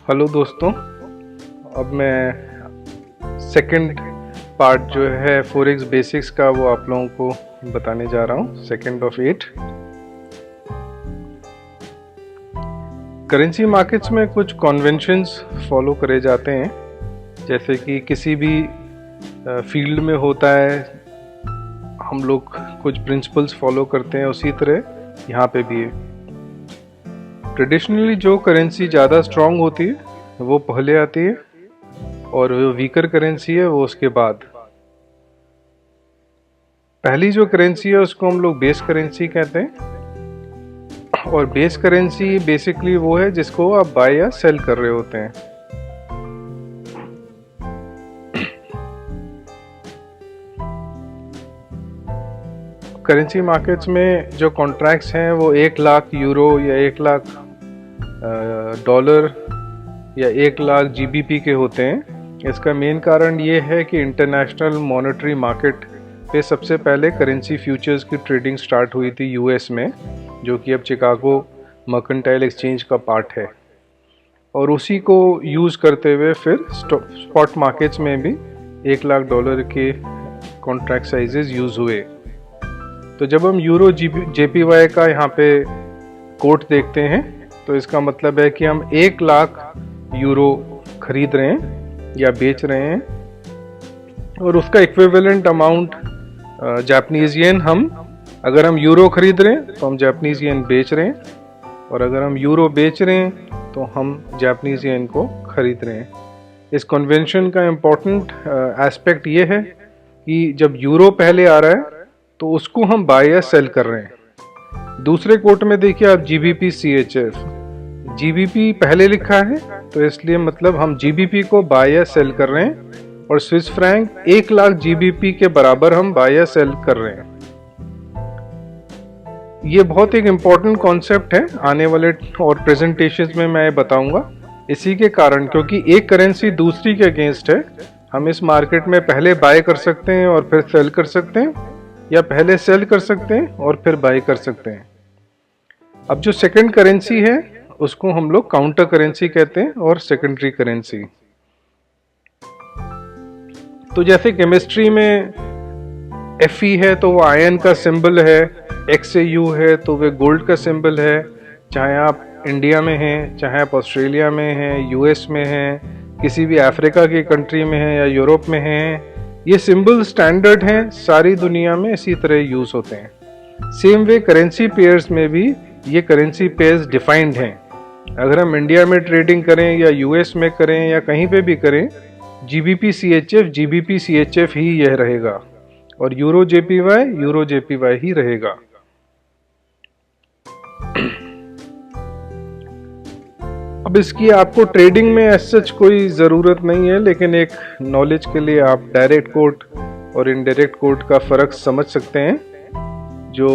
Hello दोस्तों, अब मैं सेकंड पार्ट जो है फॉरेक्स बेसिक्स का वो आप लोगों को बताने जा रहा हूँ। सेकंड ऑफ 8 करेंसी मार्केट्स में कुछ कन्वेंशंस फॉलो करे जाते हैं, जैसे कि किसी भी फील्ड में होता है हम लोग कुछ प्रिंसिपल्स फॉलो करते हैं, उसी तरह यहाँ पे भी है। ट्रेडिशनली जो करेंसी ज़्यादा स्ट्रांग होती है वो पहले आती है और जो वीकर करेंसी है वो उसके बाद। पहली जो करेंसी है उसको हम लोग बेस करेंसी कहते हैं, और बेस करेंसी बेसिकली वो है जिसको आप बाय या सेल कर रहे होते हैं। करेंसी मार्केट्स में जो कॉन्ट्रैक्ट्स हैं वो 1 लाख यूरो या 1 लाख डॉलर या 1 लाख जीबीपी के होते हैं। इसका मेन कारण ये है कि इंटरनेशनल मॉनेटरी मार्केट पे सबसे पहले करेंसी फ्यूचर्स की ट्रेडिंग स्टार्ट हुई थी यूएस में, जो कि अब चिकागो मर्केंटाइल एक्सचेंज का पार्ट है, और उसी को यूज़ करते हुए फिर स्पॉट मार्केट्स में भी 1 लाख डॉलर के कॉन्ट्रैक्ट साइजेस यूज़ हुए। तो जब हम यूरो जेपीवाई का यहाँ पे कोट देखते हैं तो इसका मतलब है कि हम 1 लाख यूरो खरीद रहे हैं या बेच रहे हैं, और उसका इक्विवेलेंट अमाउंट जापानीज येन, अगर हम यूरो खरीद रहे हैं तो हम जापानीज येन बेच रहे हैं, और अगर हम यूरो बेच रहे हैं तो हम जापानीज येन को खरीद रहे हैं। इस कन्वेंशन का इम्पोर्टेंट एस्पेक्ट ये है कि जब यूरो पहले आ रहा है तो उसको हम बाय या सेल कर रहे हैं। दूसरे कोट में देखिए आप जीबीपी सीएचएफ, जीबीपी पहले लिखा है तो इसलिए मतलब हम जीबीपी को बाय या सेल कर रहे हैं, और स्विस फ्रैंक 1 लाख जीबीपी के बराबर हम बाय या सेल कर रहे हैं। ये बहुत एक इम्पॉर्टेंट कॉन्सेप्ट है, आने वाले और प्रेजेंटेशंस में मैं बताऊंगा। इसी के कारण, क्योंकि एक करेंसी दूसरी के अगेंस्ट है, हम इस मार्केट में पहले बाय कर सकते हैं और फिर सेल कर सकते हैं, या पहले सेल कर सकते हैं और फिर बाय कर सकते हैं। अब जो सेकंड करेंसी है उसको हम लोग काउंटर करेंसी कहते हैं, और सेकेंडरी करेंसी। तो जैसे केमिस्ट्री में Fe है तो वो आयन का सिंबल है, XAU है तो वे गोल्ड का सिंबल है। चाहे आप इंडिया में हैं, चाहे आप ऑस्ट्रेलिया में हैं, यूएस में हैं, किसी भी अफ्रीका की कंट्री में हैं या यूरोप में हैं, ये सिंबल स्टैंडर्ड हैं, सारी दुनिया में इसी तरह यूज होते हैं। सेम वे करेंसी पेयर्स में भी ये करेंसी पेयर्स डिफाइंड हैं। अगर हम इंडिया में ट्रेडिंग करें या यूएस में करें या कहीं पे भी करें, जीबीपी सीएचएफ ही यह रहेगा, और यूरो जेपीवाई ही रहेगा। अब इसकी आपको ट्रेडिंग में एज सच कोई ज़रूरत नहीं है, लेकिन एक नॉलेज के लिए आप डायरेक्ट कोट और इनडायरेक्ट कोट का फ़र्क समझ सकते हैं। जो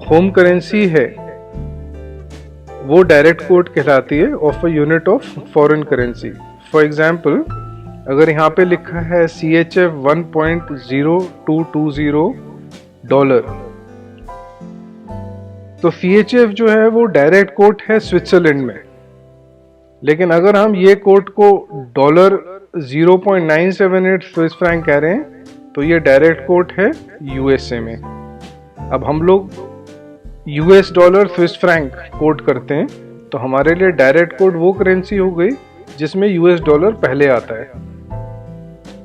होम करेंसी है वो डायरेक्ट कोट कहलाती है of a unit of foreign currency. For example, अगर यहाँ पे लिखा है CHF 1.0220 डॉलर, तो CHF जो है वो डायरेक्ट कोट है स्विट्जरलैंड में, लेकिन अगर हम ये कोट को डॉलर 0.978 स्विस फ्रैंक कह रहे हैं तो ये डायरेक्ट कोट है यूएसए में। अब हम लोग US dollar Swiss franc quote करते हैं, तो हमारे लिए डायरेक्ट कोट वो करेंसी हो गई जिसमें यूएस डॉलर पहले आता है।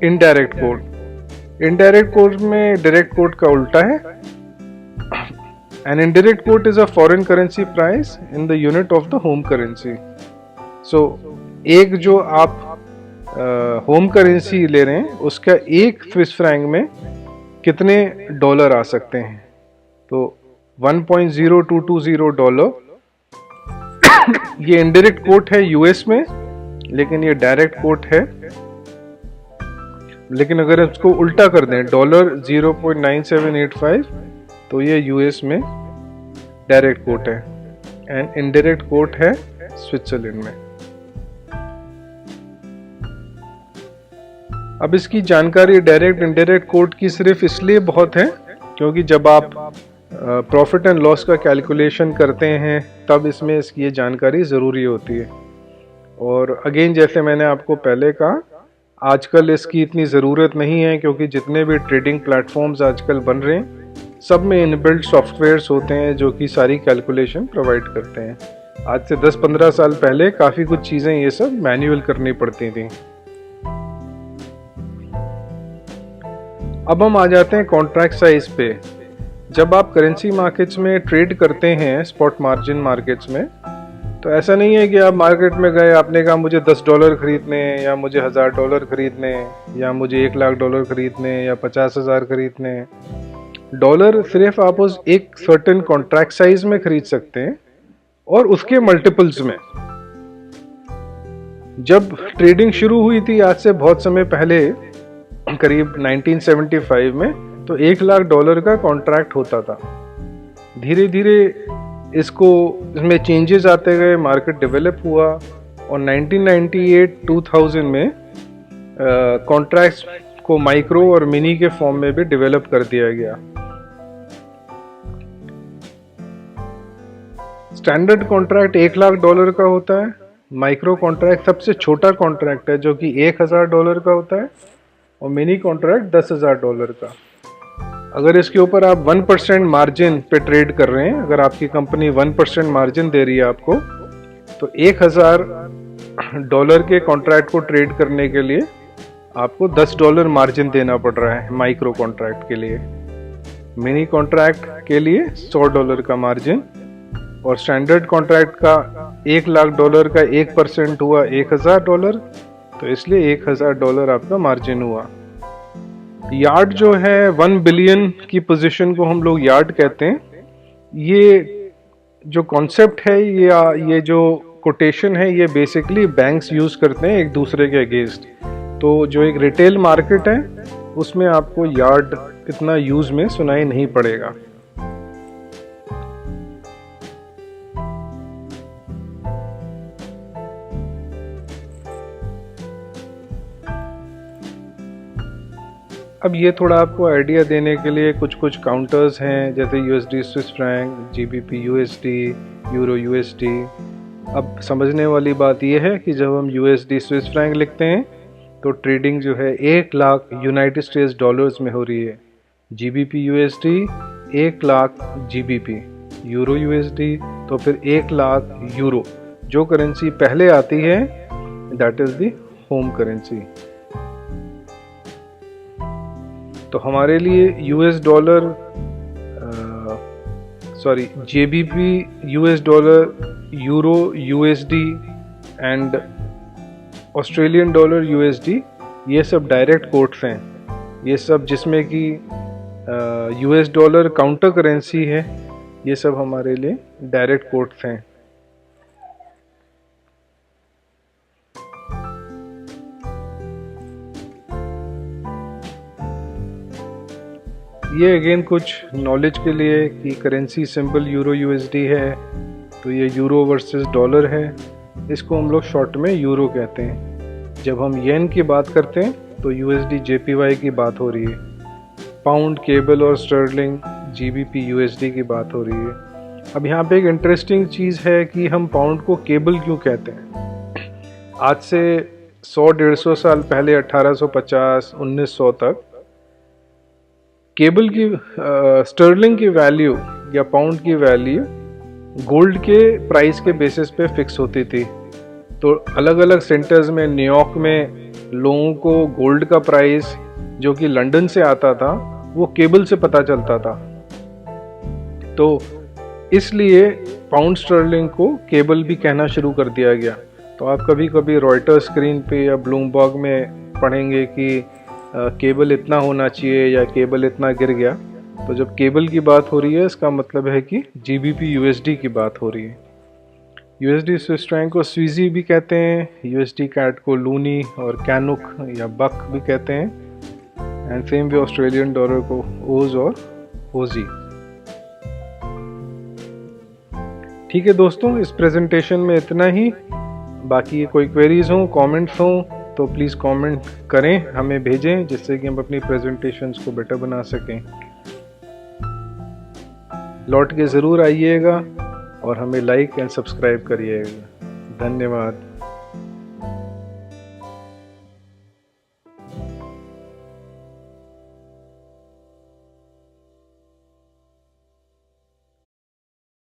इनडायरेक्ट कोट में डायरेक्ट कोट का उल्टा है। An indirect quote is a foreign currency price in the unit of the home currency. So एक जो आप होम करेंसी ले रहे हैं उसका एक स्विस फ्रैंक में कितने डॉलर आ सकते हैं, तो 1.0220 डॉलर। ये इनडायरेक्ट कोट है यूएस में, लेकिन ये डायरेक्ट कोट है। लेकिन अगर इसको उल्टा कर दें, डॉलर 0.9785, तो ये यूएस में डायरेक्ट कोट है, एंड इनडायरेक्ट कोट है स्विट्जरलैंड में। अब इसकी जानकारी डायरेक्ट इनडायरेक्ट कोट की सिर्फ इसलिए बहुत है क्योंकि जब आप प्रॉफिट एंड लॉस का कैलकुलेशन करते हैं तब इसमें इसकी ये जानकारी ज़रूरी होती है। और अगेन जैसे मैंने आपको पहले कहा, आजकल इसकी इतनी ज़रूरत नहीं है क्योंकि जितने भी ट्रेडिंग प्लेटफॉर्म्स आजकल बन रहे हैं सब में इनबिल्ट सॉफ्टवेयर्स होते हैं जो कि सारी कैलकुलेशन प्रोवाइड करते हैं। आज से 10-15 साल पहले काफ़ी कुछ चीज़ें ये सब मैन्युअल करनी पड़ती थी। अब हम आ जाते हैं कॉन्ट्रैक्ट साइज पे। जब आप करेंसी मार्केट्स में ट्रेड करते हैं, स्पॉट मार्जिन मार्केट्स में, तो ऐसा नहीं है कि आप मार्केट में गए, आपने कहा मुझे $10 खरीदने हैं या मुझे $1000 खरीदने हैं या मुझे $1,00,000 खरीदने हैं या 50,000 खरीदने हैं। डॉलर सिर्फ आप उस एक सर्टेन कॉन्ट्रैक्ट साइज में खरीद सकते हैं और उसके मल्टीपल्स में। जब ट्रेडिंग शुरू हुई थी आज से बहुत समय पहले, करीब 1975 में, तो $1,00,000 का कॉन्ट्रैक्ट होता था। धीरे धीरे इसमें चेंजेस आते गए, मार्केट डेवलप हुआ और 1998-2000 में कॉन्ट्रैक्ट्स को माइक्रो और मिनी के फॉर्म में भी डेवलप कर दिया गया। स्टैंडर्ड कॉन्ट्रैक्ट $1,00,000 का होता है। माइक्रो कॉन्ट्रैक्ट सबसे छोटा कॉन्ट्रैक्ट है जो कि $1,000 का होता है और मिनी कॉन्ट्रैक्ट $10,000 का। अगर इसके ऊपर आप 1% मार्जिन पे ट्रेड कर रहे हैं, अगर आपकी कंपनी 1% मार्जिन दे रही है आपको, तो $1,000 के कॉन्ट्रैक्ट को ट्रेड करने के लिए आपको $10 मार्जिन देना पड़ रहा है माइक्रो कॉन्ट्रैक्ट के लिए। मिनी कॉन्ट्रैक्ट के लिए $100 का मार्जिन और स्टैंडर्ड कॉन्ट्रैक्ट का $1,00,000 का 1% हुआ $1,000, तो इसलिए $1,000 आपका मार्जिन हुआ। यार्ड जो है 1 बिलियन की पोजीशन को हम लोग यार्ड कहते हैं। ये जो कॉन्सेप्ट है, ये जो कोटेशन है, ये बेसिकली बैंक्स यूज करते हैं एक दूसरे के अगेंस्ट। तो जो एक रिटेल मार्केट है उसमें आपको यार्ड इतना यूज में सुनाई नहीं पड़ेगा। अब ये थोड़ा आपको आइडिया देने के लिए कुछ काउंटर्स हैं, जैसे USD Swiss franc, GBP USD, euro USD। अब समझने वाली बात यह है कि जब हम USD स्विस फ्रैंक लिखते हैं तो ट्रेडिंग जो है 1,00,000 यूनाइटेड स्टेट्स डॉलर्स में हो रही है। GBP USD 1,00,000 GBP, euro USD तो फिर 1,00,000 यूरो। जो करेंसी पहले आती है that is the home currency. तो हमारे लिए GBP $, euro USD and Australian dollar USD, ये सब डायरेक्ट कोट्स हैं। ये सब जिसमें कि $, काउंटर करेंसी है, ये सब हमारे लिए डायरेक्ट कोट्स हैं। ये अगेन कुछ नॉलेज के लिए कि करेंसी सिंबल यूरो USD है, तो ये यूरो वर्सेस डॉलर है, इसको हम लोग शॉर्ट में यूरो कहते हैं। जब हम येन की बात करते हैं तो USD JPY की बात हो रही है। पाउंड, केबल और स्टर्लिंग GBP USD की बात हो रही है। अब यहाँ पे एक इंटरेस्टिंग चीज़ है कि हम पाउंड को केबल क्यों कहते हैं। आज से 100-150 साल पहले 1850-1900 तक केबल की स्टर्लिंग की वैल्यू या पाउंड की वैल्यू गोल्ड के प्राइस के बेसिस पे फिक्स होती थी। तो अलग अलग सेंटर्स में, न्यूयॉर्क में लोगों को गोल्ड का प्राइस जो कि लंदन से आता था वो केबल से पता चलता था। तो इसलिए पाउंड स्टर्लिंग को केबल भी कहना शुरू कर दिया गया। तो आप कभी कभी रॉयटर्स स्क्रीन पे या ब्लूमबर्ग में पढ़ेंगे कि केबल इतना होना चाहिए या केबल इतना गिर गया। तो जब केबल की बात हो रही है इसका मतलब है कि GBP USD की बात हो रही है। USD स्विस फ्रैंक को स्वीजी भी कहते हैं, USD कैट को लूनी और कैनुक या बक भी कहते हैं, and same way Australian dollar को ओज और ओजी। ठीक है दोस्तों, इस प्रेजेंटेशन में इतना ही। बाकी कोई क्वेरीज हों, कमेंट्स हों तो प्लीज़ कमेंट करें, हमें भेजें, जिससे कि हम अपनी प्रेजेंटेशंस को बेटर बना सकें। लौट के ज़रूर आइएगा और हमें लाइक एंड सब्सक्राइब करिएगा। धन्यवाद।